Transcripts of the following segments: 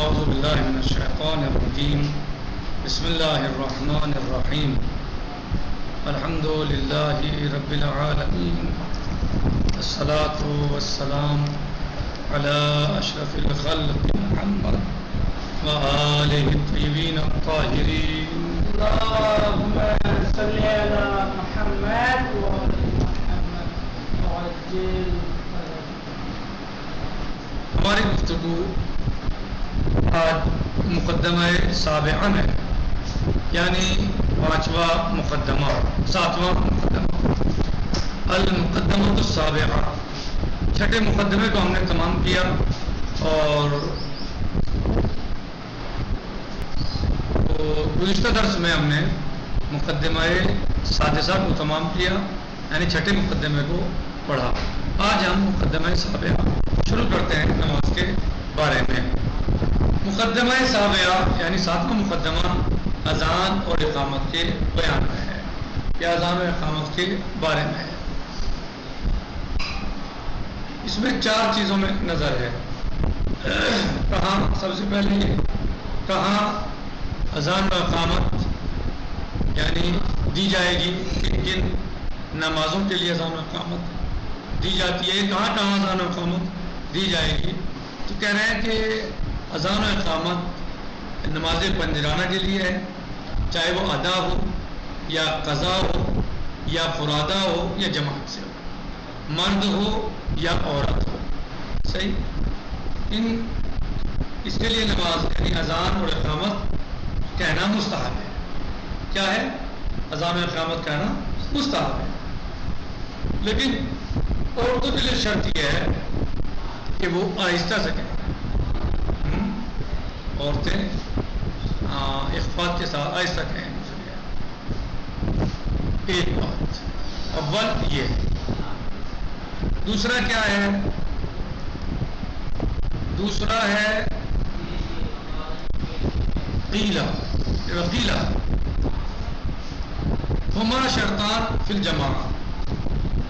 اعوذ باللہ من الشیطان الرجیم بسم اللہ الرحمن الرحیم الحمد للہ رب العالمین الصلاۃ والسلام علی اشرف الخلق محمد وآلہ الطیبین الطاہرین اللہم صلی علی محمد وآل محمد وعجل. ہماری گفتگو آج مقدمہ سابعہ میں یعنی پانچواں مقدمہ ساتواں مقدمہ المقدمۃ السابعہ، چھٹے مقدمے کو ہم نے تمام کیا اور گزشتہ درس میں ہم نے مقدمہ سادسہ کو تمام کیا یعنی چھٹے مقدمے کو پڑھا. آج ہم مقدمہ سابعہ شروع کرتے ہیں نماز کے بارے میں. مقدمہ سابعہ یعنی ساتواں مقدمہ اذان اور اقامت کے بیان میں ہے یا اذان و اقامت کے بارے میں ہے. اس میں چار چیزوں میں نظر ہے. کہاں سب سے پہلے کہاں اذان و اقامت یعنی دی جائے گی، کن نمازوں کے لیے اذان و اقامت دی جاتی ہے، کہاں کہاں اذان و اقامت دی جائے گی. تو کہہ رہے ہیں کہ اذان و اقامت نماز پنجرانہ کے لیے ہے، چاہے وہ ادا ہو یا قضا ہو یا فرادہ ہو یا جماعت سے ہو، مرد ہو یا عورت ہو. صحیح. اس کے لیے نماز یعنی اذان اور اقامت کہنا مستحب ہے. کیا ہے؟ اذان و اقامت کہنا مستحب ہے. لیکن عورتوں کے لیے شرط یہ ہے کہ وہ آہستہ سے کہیں. عورتیں اخفاء کے ساتھ آہستہ کہیں. ایک بات اول یہ ہے. دوسرا کیا ہے؟ دوسرا ہے قیلہ وقیلہ ہما شرطان فی الجماعہ.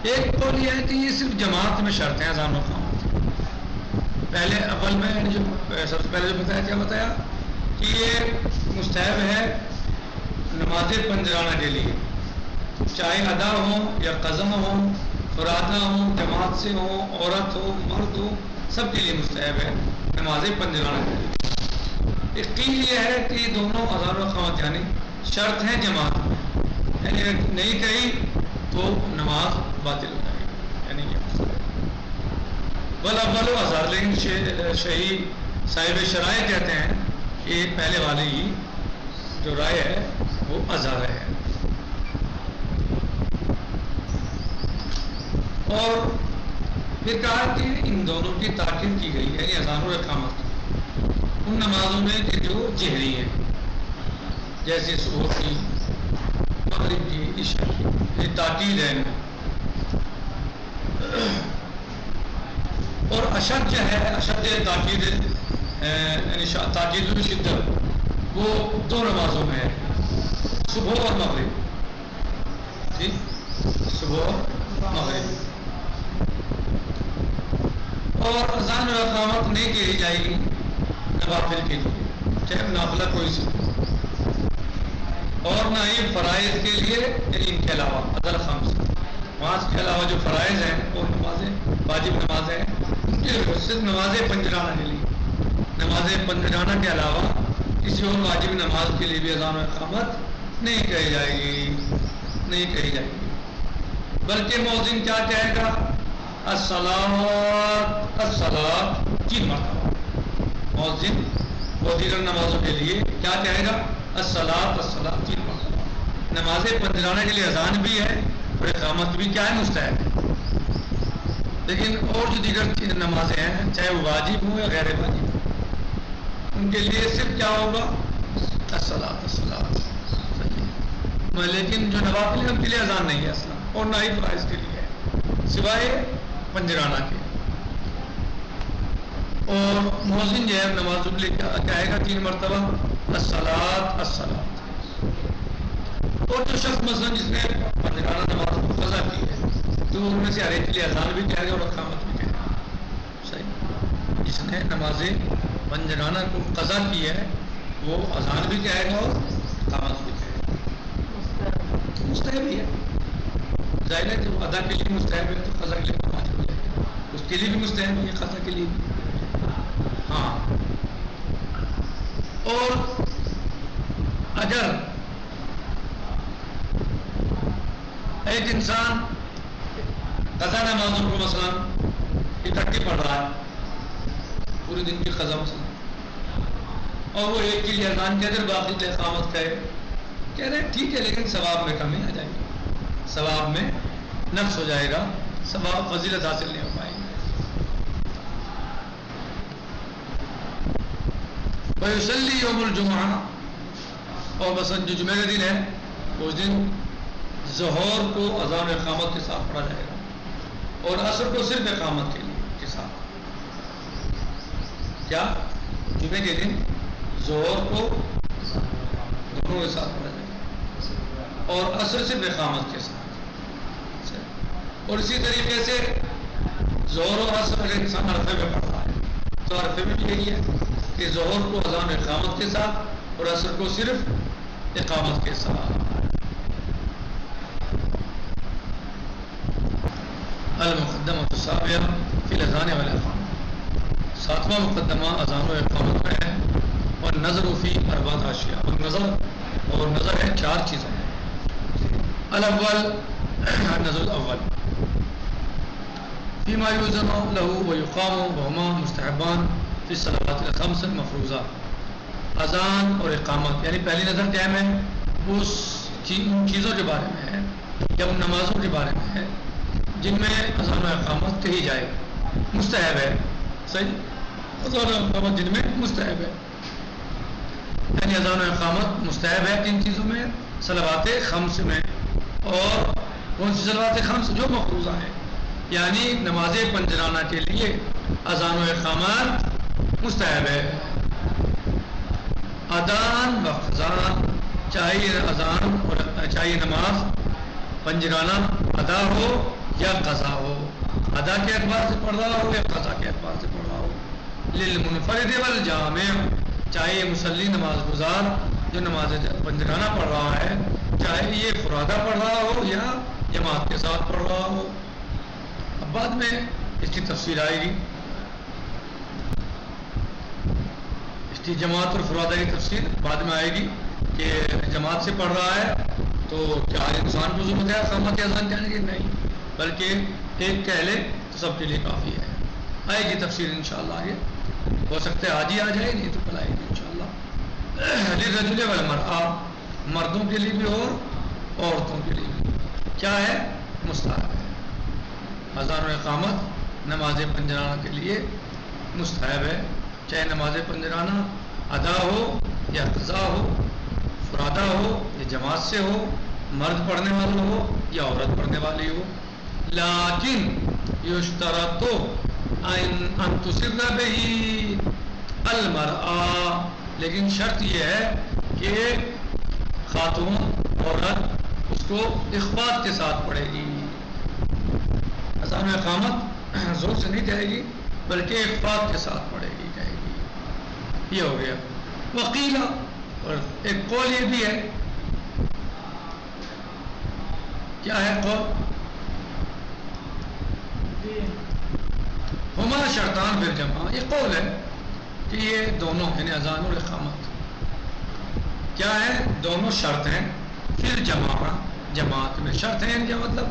ایک قول یہ ہے کہ یہ صرف جماعت میں شرط ہیں اذان و اقامت. پہلے اول میں جو سب سے پہلے جو بتایا کیا بتایا کہ یہ مستحب ہے نماز پنجرانہ کے لیے، چاہے ادا ہو یا قضا ہو، فرادہ ہو، جماعت سے ہو، عورت ہو، مرد ہو، سب کے لیے مستحب ہے نماز پنجرانہ کے لیے. ایک قیل یہ ہے کہ دونوں اذان و اقامت یعنی شرط ہیں جماعت میں، یعنی نہیں کہی تو نماز باطل ہو جائے گی. یعنی یہ بلاول اظہر. لیکن شہید صاحب شرائع کہتے ہیں کہ پہلے والی ہی جو رائے ہے وہ اظہر ہے. اور پھر کہا کہ ان دونوں کی تاکید کی گئی ہے یعنی اذان و اقامت ان نمازوں میں کہ جو جہری ہیں، جیسے صبح کی، مغرب کی، عشاء کی. یہ تاکید ہے. اور اشد جو ہے، اشد تاکید یعنی تاکید الشدت وہ دو نمازوں میں ہے، صبح اور مغرب. ٹھیک، صبح اور مغرب. اور اذان و اقامت نہیں کہی جائے گی نوافل کے لیے، چاہے نافلہ کوئی سی، اور نہ ہی فرائض کے لیے یعنی ان کے علاوہ اذان خمس، نماز کے علاوہ جو فرائض ہیں وہ نمازیں واجب نمازیں ہیں ان کے لیے صرف نماز پنجرانہ کے لیے، نماز پنجرانہ کے علاوہ کسی اور واجب نماز کے لیے بھی اذان و اقامت نہیں کہی جائے گی، نہیں کہی جائے گی. بلکہ مؤذن کیا کہے گا؟ الصلاۃ الصلاۃ 3 مرتبہ. مؤذن وہ دیگر نمازوں کے لیے کیا کہے گا؟ الصلاۃ الصلاۃ 3 مرتبہ. نماز پنجرانہ کے لیے اذان بھی ہے اور اقامت بھی کیا ہے؟ مستحب ہے. لیکن اور جو دیگر نمازیں ہیں چاہے وہ واجب ہوں یا غیر واجب ہوں ان کے لیے صرف کیا ہوگا؟ الصلاۃ الصلاۃ. لیکن جو نوافل ہیں ان کے لیے اذان نہیں ہے اصلا، اور نہ ہی فرائض کے لیے ہے سوائے پنجرانہ کے. اور مؤذن جو ہے نماز کے لیے کہے گا 3 مرتبہ الصلاۃ الصلاۃ. اور جو شخص مثلا جس نے پنجرانہ نماز کو قضا کی ہے تو ان میں سے ہر ایک کے لیے اذان بھی کہے گا اور اقامت بھی کہے گا. صحیح. جس نے نماز پنجرانہ کو قضا کی ہے وہ اذان بھی کہے گا اور اقامت بھی کہے گا. مستحب ہی ہے. ظاہر ہے جب ادا کے لیے مستحب ہے تو قضا کے لیے واجب ہو جائے گا. اس کے لیے بھی مستحب ہے قضا کے لیے بھی. ہاں اور اگر ایک انسان قضا نمازوں کو مثلا اکٹھے پڑھ رہا ہے پورے دن کی قضا مثلا اور وہ ایک کے لیے اذان کے اندر باقی کے اقامت کرے کہہ رہے ہیں ٹھیک ہے لیکن ثواب میں کمی آ جائے گی. ثواب میں نقص ہو جائے گا. ثواب فضیلت حاصل نہیں ہو پائے گی. وَيُصَلِّي يَوْمُ الْجُمْعَةِ اور مثلا جو جمعہ کا دن ہے اس دن ظہر کو اذان و اقامت کے ساتھ پڑھا جائے گا اور عصر کو صرف اقامت کے ساتھ. کیا جمعے کے دن ظہر کو دونوں کے ساتھ پڑھا جائے گا اور عصر صرف اقامت کے ساتھ. اور اسی طریقے سے ظہر اور عصر اگر انسان عرفے میں پڑھ رہا ہے تو عرفے میں بھی یہی ہے کہ ظہر کو اذان و اقامت کے ساتھ اور عصر کو صرف اقامت کے ساتھ. المقدمۃ السابعہ فی الاذان والاقامہ. ساتواں مقدمہ اذان و اقامت میں ہے. اور نظر فی اربعۃ اشیاء اور نظر ہے 4 چیزیں. الاول النظر الاول فیما یؤذن له ویقام وهما مستحبان فی الصلوات الخمس المفروضہ. اذان اور اقامت یعنی پہلی نظر کیا ہے ان چیزوں کے بارے میں ہے یا ان نمازوں کے بارے میں ہے جن میں اذان و اقامت کہی جائے. مستحب ہے. صحیح. اذان و اقامت جن میں مستحب ہے یعنی اذان و اقامت مستحب ہے کن چیزوں میں؟ صلوات خمس میں. اور کون سی صلوات خمس؟ جو مفروضہ ہیں یعنی نماز پنجرانہ کے لیے اذان و اقامت مستحب ہے. اذان و قضا چاہیے اذان اور چاہیے نماز پنجرانہ ادا ہو یا قضا ہو. ادا کے اعتبار سے پڑھ رہا ہو یا قضا کے اعتبار سے پڑھ رہا ہو. للمنفرد والجامع چاہے مصلی نماز گزار جو نماز پنجرانہ پڑھ رہا ہے چاہے یہ فرادہ پڑھ رہا ہو یا جماعت کے ساتھ پڑھ رہا ہو. اب بعد میں اس کی تفصیل آئے گی. اس کی جماعت اور فرادہ کی تفصیل بعد میں آئے گی کہ جماعت سے پڑھ رہا ہے تو کیا انسان کو ضرورت ہے اقامت اذان کہنے کی؟ نہیں، بلکہ ایک کہہ لے تو سب کے لیے کافی ہے. آئے گی تفصیل انشاءاللہ. آگے ہو سکتا ہے آج ہی آ جائے نہیں تو کل آئے گی انشاءاللہ. للرجل والمرأة مردوں کے لیے بھی اور عورتوں کے لیے بھی کیا ہے؟ مستحب ہے. اذان و اقامت نماز پنجرانہ کے لیے مستحب ہے چاہے نماز پنجرانہ ادا ہو یا قضا ہو، فرادہ ہو یا جماعت سے ہو، مرد پڑھنے والا ہو یا عورت پڑھنے والی ہو. لیکن یشترط ان تصر به المرأة لیکن شرط یہ ہے کہ خاتون عورت اس کو اخبات کے ساتھ پڑھے گی. اذان و اقامت زور سے نہیں کہے گی بلکہ اخبات کے ساتھ پڑھے گی کہے گی. یہ ہو گیا. وقیل اور ایک قول یہ بھی ہے. کیا ہے قول؟ ہما شرطان پھر جمع. یہ قول ہے کہ یہ دونوں یعنی اذان اور اقامت کیا ہے؟ دونوں شرط ہیں. پھر جماعت میں شرط ہیں. کیا مطلب؟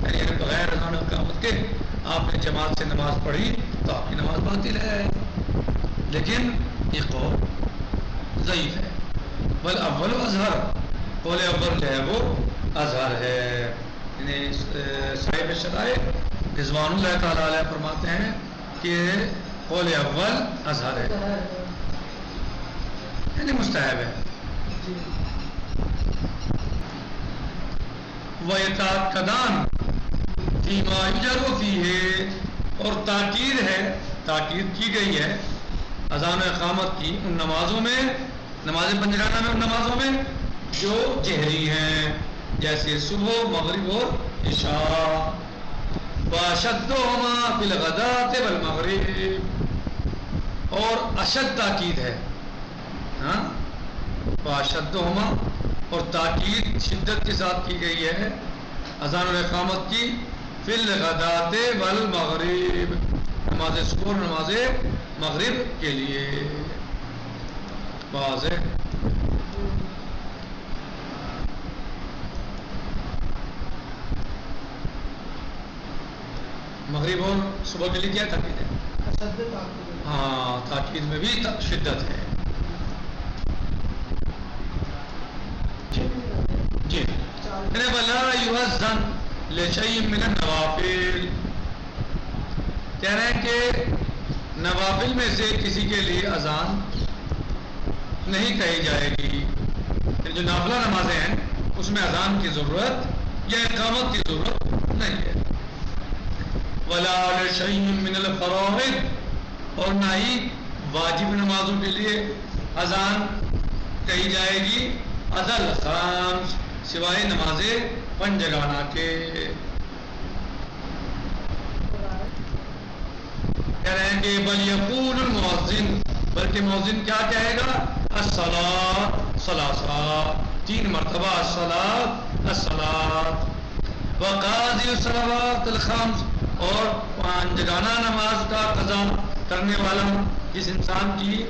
یعنی بغیر اذان و اقامت کے آپ نے جماعت سے نماز پڑھی تو آپ کی نماز باطل ہے. لیکن یہ قول ضعیف ہے. بل اول اظہر قول اول جو ہے وہ اظہر ہے. یعنی صاحب شرائع رضوان اللہ تعالیٰ علیہ فرماتے ہیں کہ قول اول اظہر ہے یعنی مستحب ہے. وَيَتَأَكَّدَانِ فِيمَا يُجَرُ فِيهِ اور تاکید ہے، تاکید کی گئی ہے اذان و اقامت کی ان نمازوں میں، نماز پنجرانہ میں، ان نمازوں میں جو جہری ہیں جیسے صبح، مغرب اور عشاء. وَأَشَدُّهُمَا فِي الْغَدَاةِ وَالْمَغْرِبِ اور اشد تاکید ہے. ہاں واشدہما اور تاکید شدت کے ساتھ کی گئی ہے اذان اور اقامت کی فی الغداۃ والمغرب نماز صبح اور نماز مغرب کے لیے. واضح. مغرب اور صبح کے لیے کیا تاکید ہے؟ ہاں تاکید میں بھی شدت ہے. جی ولا یؤذن لشیء من النوافل کہہ رہے ہیں کہ نوافل میں سے کسی کے لیے اذان نہیں کہی جائے گی. جو نافلہ نمازیں ہیں اس میں اذان کی ضرورت یا اقامت کی ضرورت نہیں ہے. ولا لشیء من الفرائض اور نہ ہی واجب نمازوں کے لیے اذان کہی جائے گی عدل خامس سوائے نماز پنجگانہ کے. کہہ رہے ہیں کہ بل یقول المؤذن بلکہ مؤذن کیا کہے گا الصلاۃ ثلاثا 3 مرتبہ الصلاۃ الصلاۃ وقاضی الصلوات الخمس اور پنجگانہ نماز کا قضا کرنے والا جس انسان کی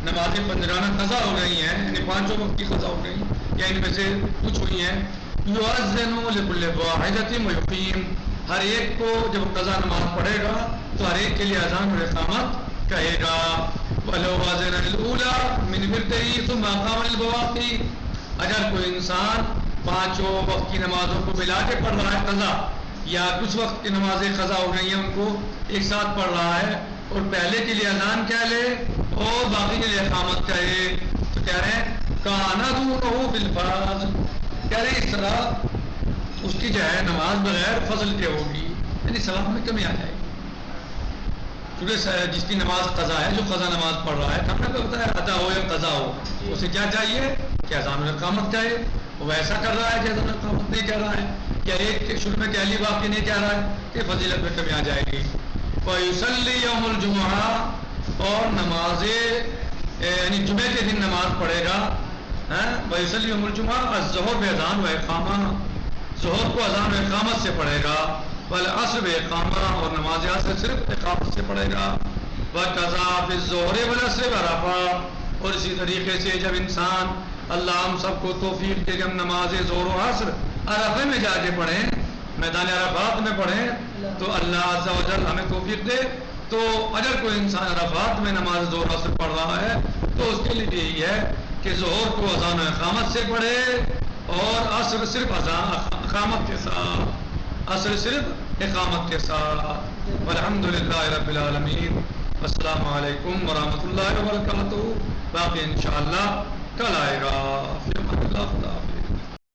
نماز پنجگانہ قضا ہو گئی ہیں یعنی 5 وقت کی قضا ہو گئی یا ان میں سے کچھ ہوئی ہیں یؤذن لکل واحدۃ ویقیم ہر ایک کو جب قضا نماز پڑھے گا تو ہر ایک کے لیے اذان اور اقامت کہے گا. وَلَوْ وَازَنَ الْأُولَى مِنْ بِرْدَهِ ثُمَّ أَقَامَ الْبَوَاقِي اگر کوئی انسان 5 وقت کی نمازوں کو ملا کے پڑھ رہا ہے قضا یا کچھ وقت کی نمازیں قضا ہو گئی ہیں ان کو ایک ساتھ پڑھ رہا ہے اور پہلے کے لیے اذان کہہ لے اور باقی کے لیے اقامت کہے تو کہہ رہے ہیں کَانَ دُونَهُ بِالْفَرْضِ کہہ رہے ہیں اس طرح اس کی جو ہے نماز بغیر فضل کے ہوگی یعنی ثواب میں کمی آ جائے گی. کیونکہ جس کی نماز قضا ہے جو قضا نماز پڑھ رہا ہے ہم نے پتہ ہے ادا ہو یا قضا ہو اسے کیا چاہیے کہ اذان و اقامت چاہیے. وہ ایسا کر رہا ہے کہ اذان و اقامت نہیں کہہ رہا ہے یا ایک شروع میں کہلی باقی نہیں کہہ رہا ہے کہ فضیلت میں کمی آ جائے گی. وَيُصَلِّي يَوْمُ الْجُمُعَةِ اور نماز یعنی جمعے کے دن نماز پڑھے گا. وَيُصَلِّي يَوْمُ الْجُمُعَةِ الظُّهْرَ بِأَذَانٍ وَإِقَامَةٍ ظہر کو اذان و اقامت سے پڑھے گا. والعصر بإقامہ اور نماز عصر صرف اقامت سے پڑھے گا. وَقَضَى فِي الظُّهْرِ وَالْعَصْرِ وَعَرَفَةٍ اور اسی طریقے سے جب انسان اللہ ہم سب کو توفیق دے کہ ہم نماز ظہر و عصر عرفے میں جا کے پڑھیں میدان عرفات میں پڑھیں تو اللہ عز و جل ہمیں توفیق دے. تو اگر کوئی انسان عرفات میں نماز ظہر و عصر پڑھ رہا ہے تو اس کے لیے یہی ہے کہ ظہر کو اذان و اقامت سے پڑھے اور عصر صرف اقامت کے ساتھ عصر صرف اقامت کے ساتھ. والحمدللہ رب العالمین. السلام علیکم ورحمۃ اللہ وبرکاتہ. باقی انشاءاللہ کل آئے گا. فی امان اللہ.